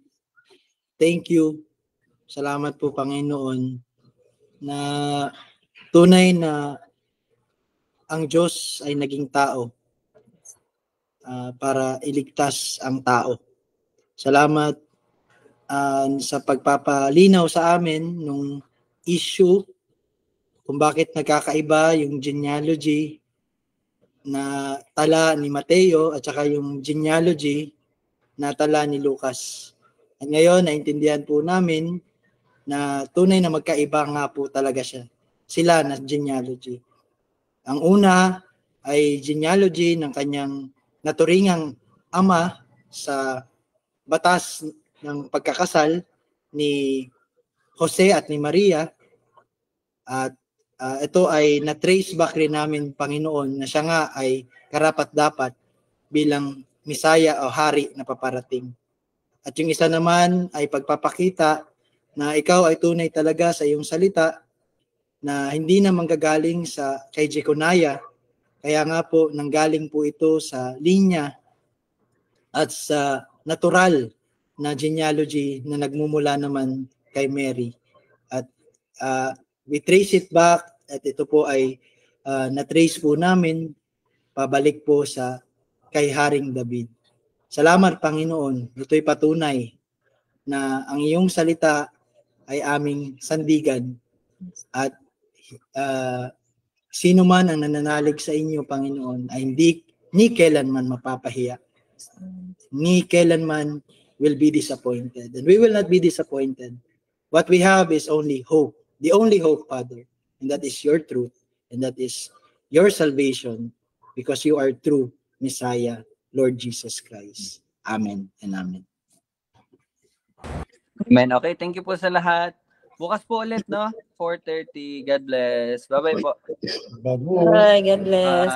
thank you. Salamat po, Panginoon, na tunay na ang Diyos ay naging tao para iligtas ang tao. Salamat sa pagpapalinaw sa amin nung issue kung bakit nagkakaiba yung genealogy na tala ni Mateo at saka yung genealogy na tala ni Lucas. At ngayon, naintindihan po namin na tunay na magkaiba nga po talaga sila na genealogy. Ang una ay genealogy ng kanyang naturingang ama sa batas ng pagkakasal ni Jose at ni Maria. At ito ay na-trace back rin namin, Panginoon, na siya nga ay karapat-dapat bilang Misaya o Hari na paparating. At yung isa naman ay pagpapakita na ikaw ay tunay talaga sa iyong salita na hindi na manggagaling kay Jeconiah. Kaya nga po, nanggaling po ito sa linya at sa natural na genealogy na nagmumula naman kay Mary. At we trace it back at ito po ay na-trace po namin pabalik po kay Haring David. Salamat, Panginoon. Ito'y patunay na ang iyong salita ay aming sandigan at sino man ang nananalig sa inyo, Panginoon, ay ni kailanman mapapahiya. Ni kailanman will be disappointed. And we will not be disappointed. What we have is only hope. The only hope, Father. And that is your truth. And that is your salvation. Because you are true Messiah, Lord Jesus Christ. Amen and amen. Amen. Okay, thank you po sa lahat. Bukas po ulit, no? 4:30. God bless. Bye-bye po. Bago. Bye, God bless.